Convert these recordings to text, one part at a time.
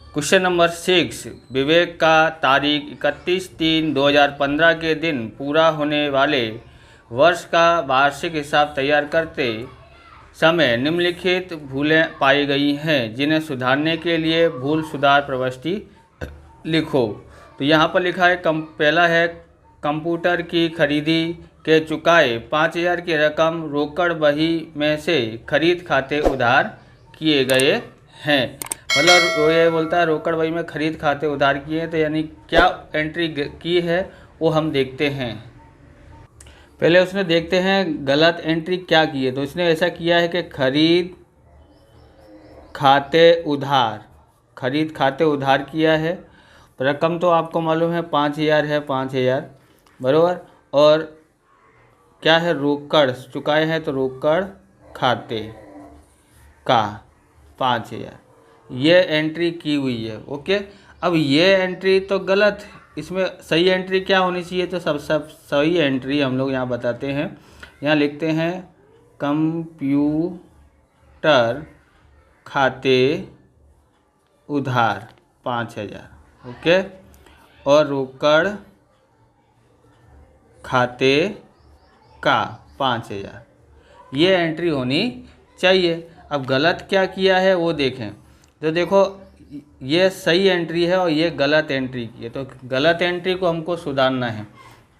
Question number 6, विवेक का तारीख 31/3/2015 के दिन पूरा होने वाले वर्ष का वार्षिक हिसाब तैयार करते समय निम्नलिखित भूलें पाई गई हैं, जिन्हें सुधारने के लिए भूल सुधार प्रविष्टि लिखो। तो यहाँ पर लिखा है पहला है कंप्यूटर की खरीदी के चुकाए 5,000 की रकम रोकड़ बही में से खरीद खाते उधार किए गए हैं। मतलब वो ये बोलता है रोकड़ बही में खरीद खाते उधार किए हैं, तो यानी क्या एंट्री की है वो हम देखते हैं। पहले उसने देखते हैं गलत एंट्री क्या की है। तो उसने ऐसा किया है कि खरीद खाते उधार किया है। रकम तो आपको मालूम है 5,000 है, 5,000 बराबर। और क्या है, रोकड़ चुकाए हैं, तो रोकड़ खाते का 5,000 ये एंट्री की हुई है। ओके, अब ये एंट्री तो गलत, इसमें सही एंट्री क्या होनी चाहिए? तो सब सही एंट्री हम लोग यहाँ बताते हैं। यहाँ लिखते हैं कंप्यूटर खाते उधार 5,000, ओके, और रोकड़ खाते का 5,000 ये एंट्री होनी चाहिए। अब गलत क्या किया है वो देखें। तो देखो ये सही एंट्री है और ये गलत एंट्री की है। तो गलत एंट्री को हमको सुधारना है,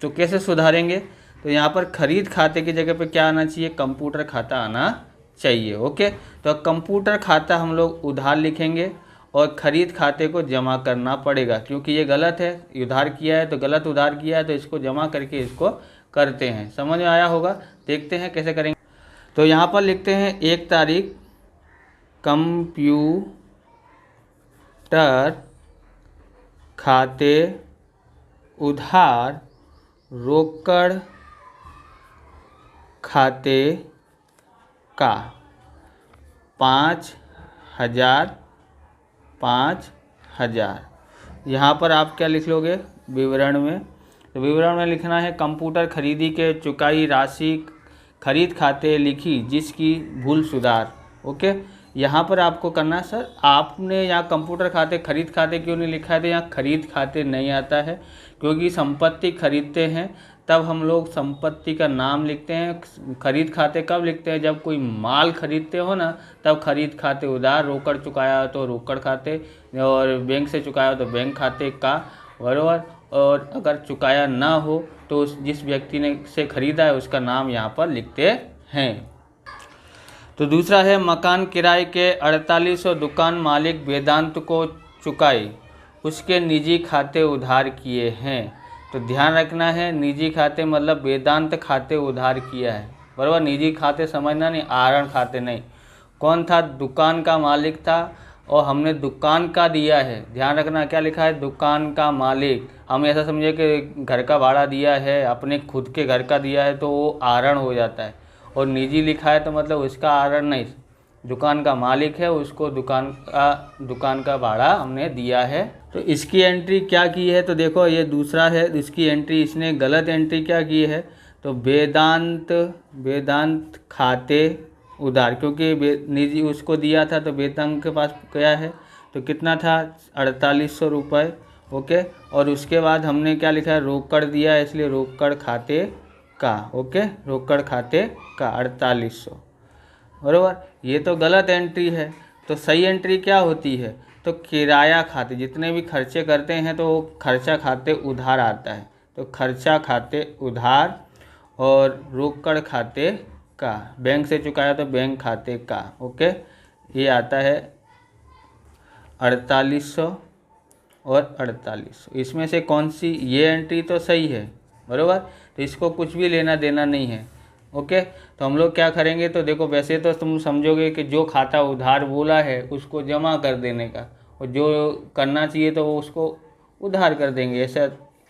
तो कैसे सुधारेंगे? तो यहाँ पर खरीद खाते की जगह पे क्या आना चाहिए? कंप्यूटर खाता आना चाहिए। ओके, तो कंप्यूटर खाता हम लोग उधार लिखेंगे और खरीद खाते को जमा करना पड़ेगा, क्योंकि ये गलत है, उधार किया है तो गलत उधार किया है, तो इसको जमा करके इसको करते हैं। समझ में आया होगा? देखते हैं कैसे करेंगे। तो यहाँ पर लिखते हैं 1 तारीख कंप्यूटर खाते उधार रोकड़ खाते का 5,000। यहाँ पर आप क्या लिख लोगे विवरण में? तो विवरण में लिखना है कंप्यूटर खरीदी के चुकाई राशि खरीद खाते लिखी जिसकी भूल सुधार। ओके, यहाँ पर आपको करना, सर आपने यहाँ कंप्यूटर खाते खरीद खाते क्यों नहीं लिखा है? तो यहाँ खरीद खाते नहीं आता है, क्योंकि संपत्ति खरीदते हैं तब हम लोग संपत्ति का नाम लिखते हैं। खरीद खाते कब लिखते हैं? जब कोई माल खरीदते हो ना, तब खरीद खाते उधार। रोकड़ चुकाया हो तो रोकड़ खाते, और बैंक से चुकाया हो तो बैंक खाते का, बराबर। और अगर चुकाया ना हो तो जिस व्यक्ति ने से खरीदा है उसका नाम यहाँ पर लिखते हैं। तो दूसरा है मकान किराए के 4800 दुकान मालिक वेदांत को चुकाए उसके निजी खाते उधार किए हैं। तो ध्यान रखना है, निजी खाते मतलब वेदांत खाते उधार किया है, बराबर। निजी खाते समझना नहीं, आहरण खाते नहीं। कौन था? दुकान का मालिक था, और हमने दुकान का दिया है। ध्यान रखना क्या लिखा है? दुकान का मालिक। हम ऐसा समझे कि घर का भाड़ा दिया है, अपने खुद के घर का दिया है, तो वो आहरण हो जाता है। और निजी लिखा है तो मतलब उसका आहरण नहीं, दुकान का मालिक है, उसको दुकान का भाड़ा हमने दिया है। तो इसकी एंट्री क्या की है? तो देखो ये दूसरा है, इसकी एंट्री इसने गलत एंट्री क्या की है? तो वेदांत खाते उधार, क्योंकि निजी उसको दिया था तो वेदांत के पास क्या है, तो कितना था? 4800 रुपये। ओके, और उसके बाद हमने क्या लिखा है? रोकड़ दिया है, इसलिए रोकड़ खाते का। ओके, रोकड़ खाते का 4800, बराबर। ये तो गलत एंट्री है। तो सही एंट्री क्या होती है? तो किराया खाते, जितने भी खर्चे करते हैं तो वो खर्चा खाते उधार आता है। तो खर्चा खाते उधार, और रोकड़ खाते का, बैंक से चुकाया तो बैंक खाते का। ओके, ये आता है 4800 और 4800। इसमें से कौन सी? ये एंट्री तो सही है, बराबर। तो इसको कुछ भी लेना देना नहीं है। ओके, तो हम लोग क्या करेंगे? तो देखो वैसे तो तुम समझोगे कि जो खाता उधार बोला है उसको जमा कर देने का, और जो करना चाहिए तो वो उसको उधार कर देंगे, ऐसा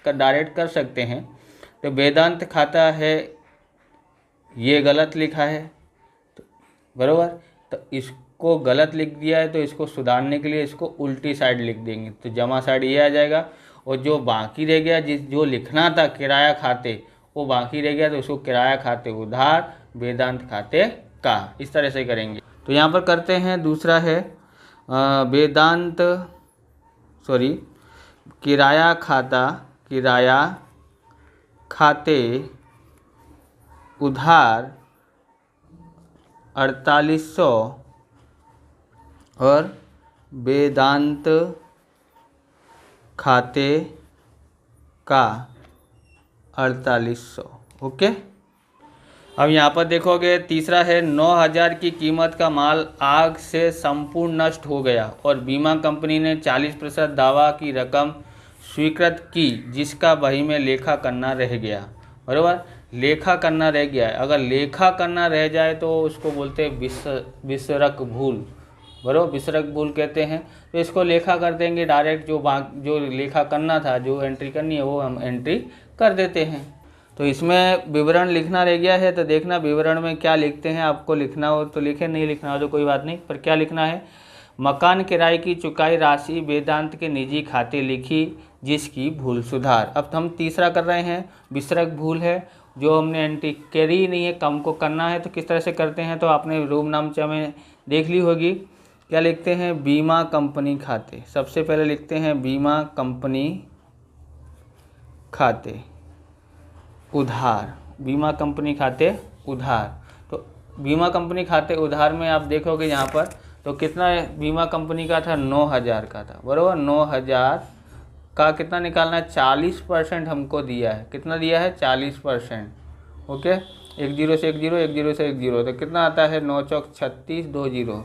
डायरेक्ट कर सकते हैं। तो वेदांत खाता है, ये गलत लिखा है, तो बराबर। तो इसको गलत लिख दिया है, तो इसको सुधारने के लिए इसको उल्टी साइड लिख देंगे, तो जमा साइड ये आ जाएगा। और जो बाकी रह गया, जो लिखना था किराया खाते, वो बाकी रह गया, तो उसको किराया खाते उधार वेदांत खाते का, इस तरह से करेंगे। तो यहाँ पर करते हैं। दूसरा है वेदांत किराया खाते उधार 4800 और वेदांत खाते का 4800। ओके। अब यहाँ पर देखोगे तीसरा है 9000 की कीमत का माल आग से संपूर्ण नष्ट हो गया और बीमा कंपनी ने 40% दावा की रकम स्वीकृत की, जिसका वही में लेखा करना रह गया। बराबर, लेखा करना रह गया है। अगर लेखा करना रह जाए तो उसको बोलते हैं विसरक भूल। बराबर, विसरक भूल कहते हैं। तो इसको लेखा कर देंगे डायरेक्ट, जो लेखा करना था, जो एंट्री करनी है वो हम एंट्री कर देते हैं। तो इसमें विवरण लिखना रह गया है, तो देखना विवरण में क्या लिखते हैं। आपको लिखना हो तो लिखे, नहीं लिखना हो तो कोई बात नहीं, पर क्या लिखना है। मकान किराए की चुकाई राशि वेदांत के निजी खाते लिखी, जिसकी भूल सुधार। अब हम तीसरा कर रहे हैं, विसरक भूल है, जो हमने एंट्री करी नहीं है, कम को करना है। तो किस तरह से करते हैं, तो आपने रूम नामचा में देख ली होगी। क्या लिखते हैं, बीमा कंपनी खाते। सबसे पहले लिखते हैं बीमा कंपनी खाते उधार, बीमा कंपनी खाते उधार। तो बीमा कंपनी खाते उधार में आप देखोगे यहाँ पर, तो कितना बीमा कंपनी का था, 9000 का था। बराबर, 9000 का कितना निकालना है, 40% हमको दिया है। कितना दिया है, 40%। ओके, 1 0 से 1 0, 1 0 से 1 0, तो कितना आता है, 9 चौक 36, 2 0,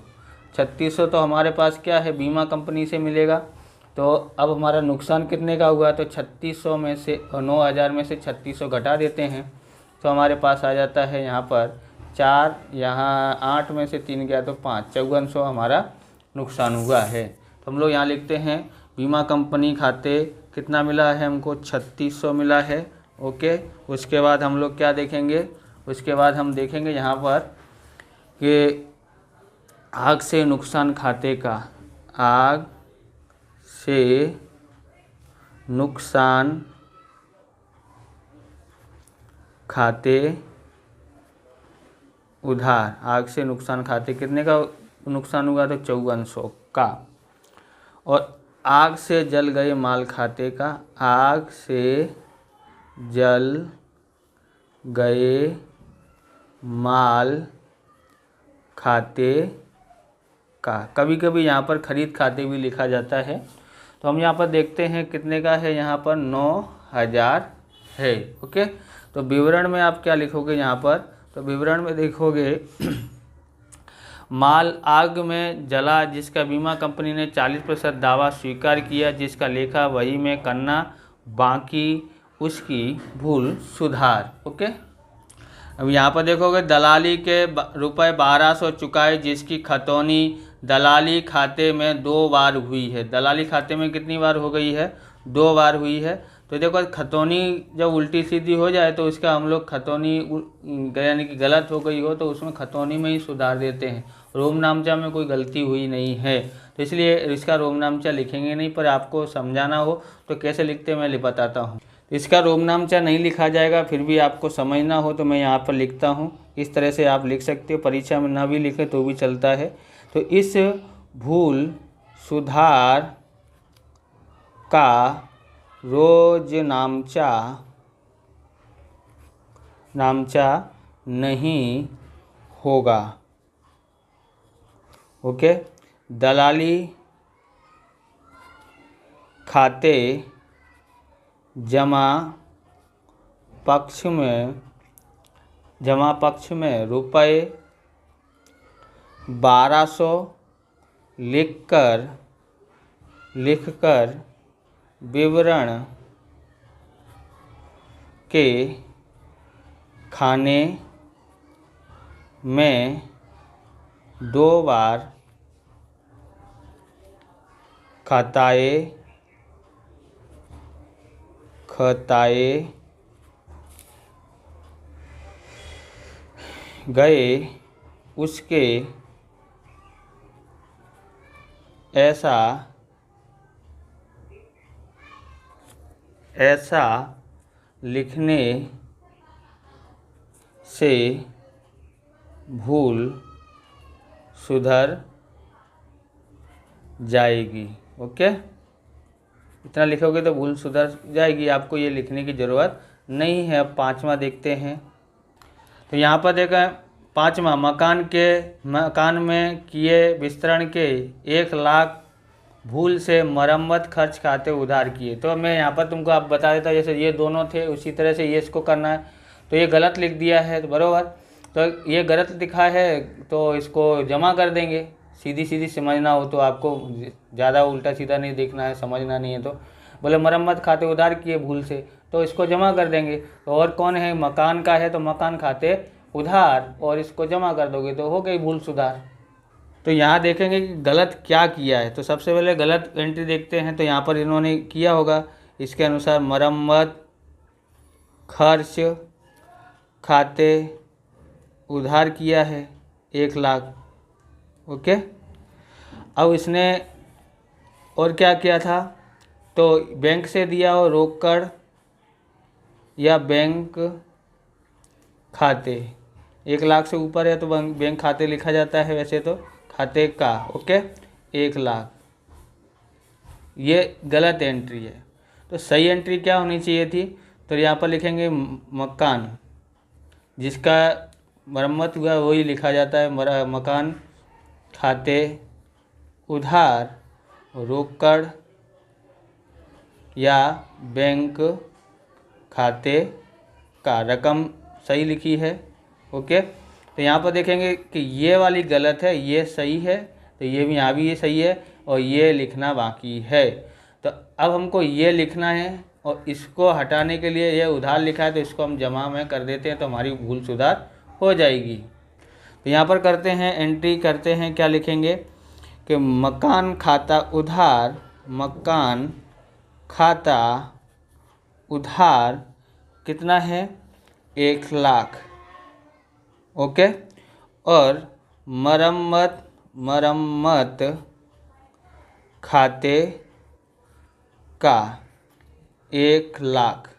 3600। तो हमारे पास क्या है, बीमा कंपनी से मिलेगा। तो अब हमारा नुकसान कितने का हुआ, तो 3600 में से 9000 में से 3600 घटा देते हैं, तो हमारे पास आ जाता है यहाँ पर 4, यहाँ 8 में से 3 गया तो 5, 5400 हमारा नुकसान हुआ है। तो हम लोग यहाँ लिखते हैं बीमा कंपनी खाते कितना मिला है हमको, 3600 मिला है। ओके, उसके बाद हम लोग क्या देखेंगे, उसके बाद हम देखेंगे यहाँ पर कि आग से नुकसान खाते का, आग से नुकसान खाते उधार। आग से नुकसान खाते कितने का नुकसान हुआ, तो 5400 का। और आग से जल गए माल खाते का, आग से जल गए माल खाते का। कभी कभी यहाँ पर खरीद खाते भी लिखा जाता है। तो हम यहाँ पर देखते हैं कितने का है, यहाँ पर 9000 है। ओके, तो विवरण में आप क्या लिखोगे यहाँ पर, तो विवरण में देखोगे माल आग में जला, जिसका बीमा कंपनी ने 40% दावा स्वीकार किया, जिसका लेखा वही में करना बाकी, उसकी भूल सुधार। ओके, अब यहाँ पर देखोगे दलाली के रुपये 1200 चुकाए, जिसकी खतौनी दलाली खाते में 2 बार हुई है। दलाली खाते में कितनी बार हो गई है, 2 बार हुई है। तो देखो खतौनी जब उल्टी सीधी हो जाए तो इसका हम लोग खतौनी यानी कि गलत हो गई हो तो उसमें खतौनी में ही सुधार देते हैं। रोम नामचा में कोई गलती हुई नहीं है, तो इसलिए इसका रोम नामचा लिखेंगे नहीं, पर आपको समझाना हो तो कैसे लिखते मैं बताता हूँ। इसका रोम नामचा नहीं लिखा जाएगा, फिर भी आपको समझना हो तो मैं यहाँ पर लिखता हूँ। इस तरह से आप लिख सकते हो, परीक्षा में ना भी लिखे तो भी चलता है। तो इस भूल सुधार का रोज नामचा नहीं होगा। ओके, दलाली खाते जमा पक्ष में रुपये 1200 लिखकर विवरण के खाने में 2 बार खताए गए, उसके ऐसा लिखने से भूल सुधर जाएगी। ओके, इतना लिखोगे तो भूल सुधर जाएगी, आपको ये लिखने की ज़रूरत नहीं है। अब पाँचवा देखते हैं। तो यहाँ पर देखा पाँचवा, मकान में किए विस्तरण के 1,00,000 भूल से मरम्मत खर्च खाते उधार किए। तो मैं यहाँ पर तुमको आप बता देता, जैसे ये दोनों थे उसी तरह से ये इसको करना है। तो ये गलत लिख दिया है तो बराबर, तो ये गलत लिखा है तो इसको जमा कर देंगे। सीधी सीधी समझना हो तो, आपको ज़्यादा उल्टा सीधा नहीं देखना है, समझना नहीं है तो। बोले मरम्मत खाते उधार किए भूल से, तो इसको जमा कर देंगे। तो और कौन है, मकान का है तो मकान खाते उधार, और इसको जमा कर दोगे तो हो गई भूल सुधार। तो यहाँ देखेंगे कि गलत क्या किया है। तो सबसे पहले गलत एंट्री देखते हैं। तो यहाँ पर इन्होंने किया होगा इसके अनुसार, मरम्मत खर्च खाते उधार किया है 1,00,000। ओके, अब इसने और क्या किया था, तो बैंक से दिया हो रोकड़ या बैंक खाते, 1,00,000 से ऊपर है तो बैंक खाते लिखा जाता है, वैसे तो खाते का। ओके, 1,00,000, ये गलत एंट्री है। तो सही एंट्री क्या होनी चाहिए थी, तो यहाँ पर लिखेंगे मकान, जिसका मरम्मत हुआ वही लिखा जाता है, मकान खाते उधार रोकड़ या बैंक खाते का, रकम सही लिखी है। ओके, तो यहाँ पर देखेंगे कि ये वाली गलत है, ये सही है, तो ये भी यहाँ भी ये सही है और ये लिखना बाकी है। तो अब हमको ये लिखना है और इसको हटाने के लिए ये उधार लिखा है तो इसको हम जमा में कर देते हैं तो हमारी भूल सुधार हो जाएगी। तो यहाँ पर करते हैं, एंट्री करते हैं, क्या लिखेंगे कि मकान खाता उधार, मकान खाता उधार कितना है 1,00,000। ओके, और मरम्मत खाते का 1,00,000।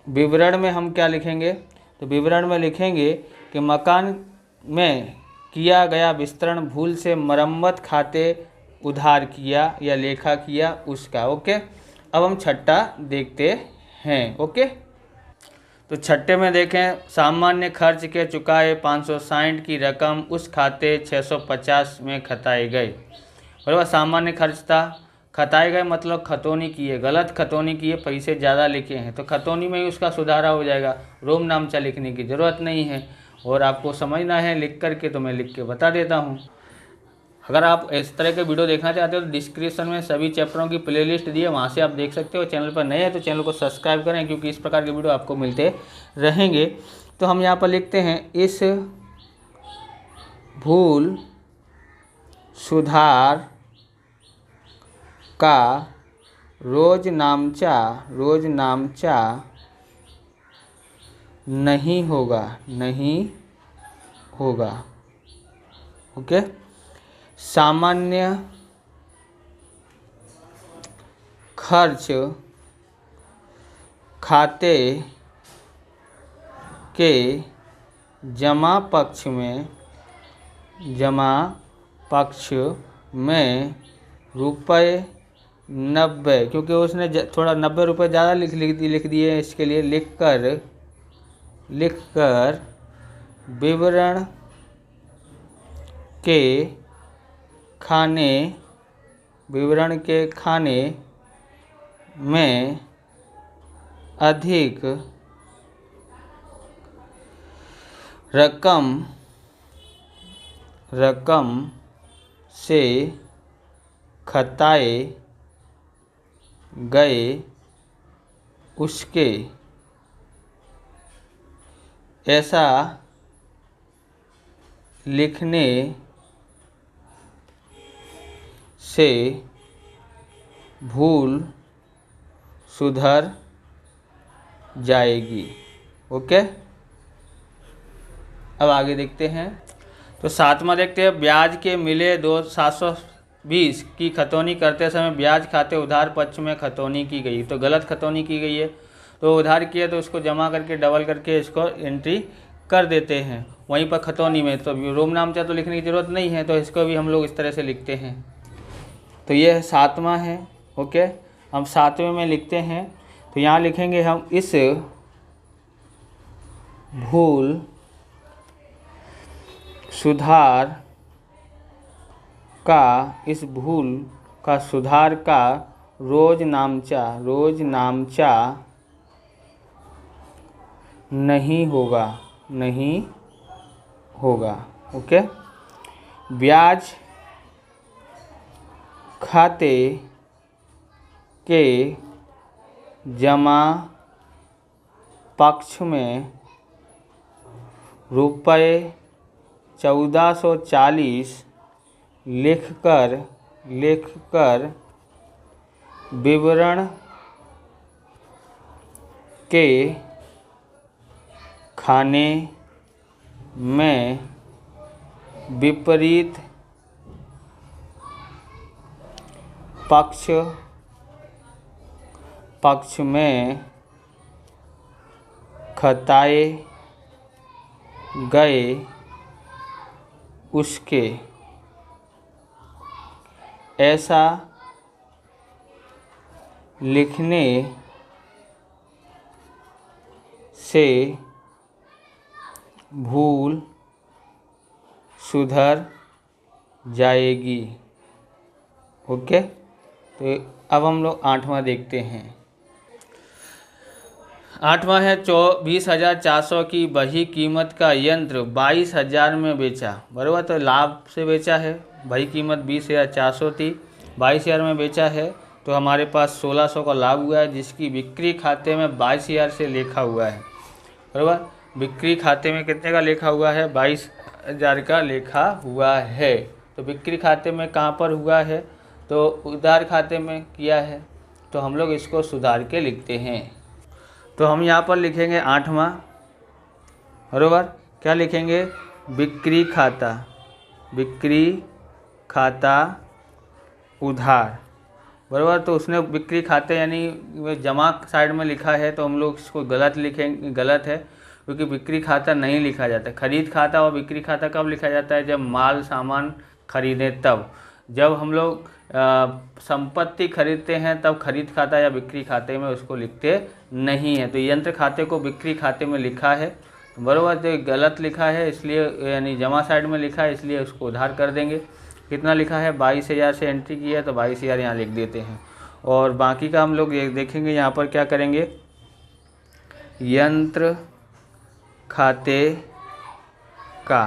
विवरण में हम क्या लिखेंगे, तो विवरण में लिखेंगे कि मकान में किया गया विस्तरण भूल से मरम्मत खाते उधार किया या लेखा किया उसका। ओके, अब हम छठा देखते हैं। ओके, तो छठे में देखें, सामान्य खर्च के चुकाए 560 की रकम उस खाते 650 में खताए गए। बराबर, सामान्य खर्च था, खताए गए मतलब खतौनी किए, गलत खतौनी किए, पैसे ज़्यादा लिखे हैं तो खतौनी में ही उसका सुधारा हो जाएगा, रोम नामचा लिखने की ज़रूरत नहीं है। और आपको समझना है लिख करके, तो मैं लिख के बता देता हूँ। अगर आप इस तरह के वीडियो देखना चाहते हो तो डिस्क्रिप्शन में सभी चैप्टरों की प्लेलिस्ट दी है, वहाँ से आप देख सकते हो। चैनल पर नए हैं तो चैनल को सब्सक्राइब करें, क्योंकि इस प्रकार के वीडियो आपको मिलते रहेंगे। तो हम यहाँ पर लिखते हैं, इस भूल सुधार का रोज नामचा नहीं होगा। ओके, सामान्य खर्च खाते के जमा पक्ष में रुपये 90, क्योंकि उसने थोड़ा 90 रुपये ज़्यादा लिख दिए, इसके लिए लिखकर विवरण के खाने में अधिक रकम से खताए गए उसके, ऐसा लिखने से भूल सुधर जाएगी। ओके, अब आगे देखते हैं। तो सातवां देखते हैं, ब्याज के मिले 720 की खतौनी करते समय ब्याज खाते उधार पक्ष में खतौनी की गई। तो गलत खतौनी की गई है, तो उधार किया तो उसको जमा करके डबल करके इसको एंट्री कर देते हैं वहीं पर खतौनी में। तो रोम नामचा तो लिखने की ज़रूरत नहीं है, तो इसको भी हम लोग इस तरह से लिखते हैं। तो यह 7वां है। ओके, हम 7वें में लिखते हैं। तो यहाँ लिखेंगे हम इस भूल सुधार का रोज नामचा नहीं होगा। ओके, ब्याज खाते के जमा पक्ष में रुपये 1440 लिखकर विवरण के खाने में विपरीत पक्ष में खताए गए उसके ऐसा लिखने से भूल सुधर जाएगी। ओके, तो अब हम लोग 8वां देखते हैं। 8वां है 20,400 की बही कीमत का यंत्र 22,000 में बेचा। बराबर, तो लाभ से बेचा है। बही कीमत 20,400 थी, 22,000 में बेचा है, तो हमारे पास 1,600 का लाभ हुआ है, जिसकी बिक्री खाते में 22,000 से लिखा हुआ है। बराबर, बिक्री खाते में कितने का लिखा हुआ है? 22,000 का लिखा हुआ है। तो बिक्री खाते में कहाँ पर हुआ है? तो उधार खाते में किया है, तो हम लोग इसको सुधार के लिखते हैं। तो हम यहाँ पर लिखेंगे 8वां। बराबर, क्या लिखेंगे? बिक्री खाता उधार। बराबर, तो उसने बिक्री खाते यानी जमा साइड में लिखा है, तो हम लोग इसको गलत लिखेंगे। गलत है, क्योंकि बिक्री खाता नहीं लिखा जाता। खरीद खाता और बिक्री खाता कब लिखा जाता है? जब माल सामान खरीदें तब। जब हम लोग संपत्ति खरीदते हैं तब खरीद खाता या बिक्री खाते में उसको लिखते नहीं है। तो यंत्र खाते को बिक्री खाते में लिखा है, बराबर, तो गलत लिखा है, इसलिए यानी जमा साइड में लिखा है, इसलिए उसको उधार कर देंगे। कितना लिखा है? 22,000 से एंट्री की है, तो 22,000 यहाँ लिख देते हैं। और बाकी का हम लोग देखेंगे यहाँ पर क्या करेंगे। यंत्र खाते का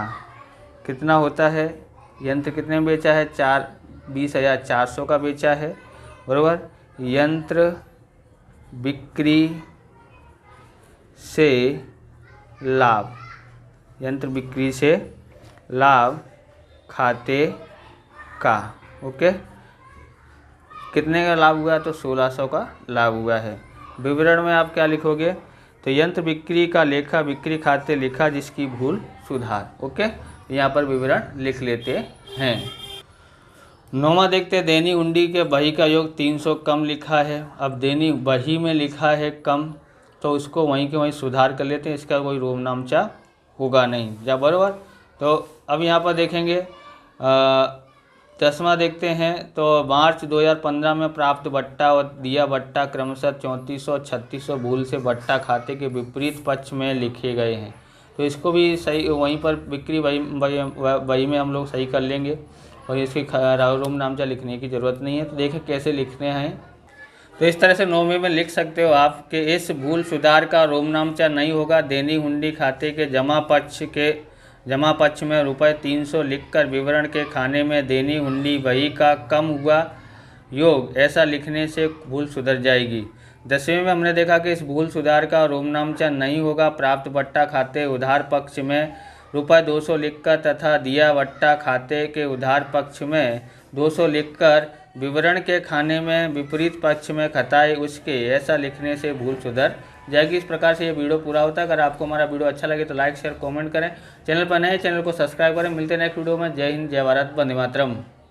कितना होता है? यंत्र कितने में बेचा है? 20,400 का बेचा है। बराबर, यंत्र बिक्री से लाभ खाते का। ओके, कितने का लाभ हुआ? तो 1,600 का लाभ हुआ है। विवरण में आप क्या लिखोगे? तो यंत्र बिक्री का लेखा बिक्री खाते लिखा, जिसकी भूल सुधार। ओके, यहाँ पर विवरण लिख लेते हैं। 9वां देखते हैं। देनी हुंडी के बही का योग 300 कम लिखा है। अब देनी बही में लिखा है कम, तो उसको वहीं के वहीं सुधार कर लेते हैं। इसका कोई रोम नामचा होगा नहीं। जब बराबर, तो अब यहाँ पर देखेंगे 10वां देखते हैं। तो मार्च 2015 में प्राप्त बट्टा और दिया बट्टा क्रमशः 3400 और 3600 भूल से बट्टा खाते के विपरीत पक्ष में लिखे गए हैं। तो इसको भी सही वहीं पर बिक्री बही में हम लोग सही कर लेंगे, और इसकी रोम नामचा लिखने की ज़रूरत नहीं है। तो देखें कैसे लिखने हैं। तो इस तरह से 9वें में लिख सकते हो आप कि इस भूल सुधार का रोम नामचा नहीं होगा। देनी हुंडी खाते के जमा पक्ष में रुपये 300 लिखकर विवरण के खाने में देनी हुंडी बही का कम हुआ योग, ऐसा लिखने से भूल सुधर जाएगी। 10वें में हमने देखा कि इस भूल सुधार का रोम नामचा नहीं होगा। प्राप्त बट्टा खाते उधार पक्ष में रुपये 200 लिखकर तथा दिया बट्टा खाते के उधार पक्ष में 200 लिखकर विवरण के खाने में विपरीत पक्ष में खताए उसके, ऐसा लिखने से भूल सुधर जाएगी। इस प्रकार से ये वीडियो पूरा होता है। अगर आपको हमारा वीडियो अच्छा लगे तो लाइक शेयर कमेंट करें। चैनल पर नए चैनल को सब्सक्राइब करें। मिलते हैं नेक्स्ट वीडियो में। जय हिंद, जय भारत, वंदे मातरम।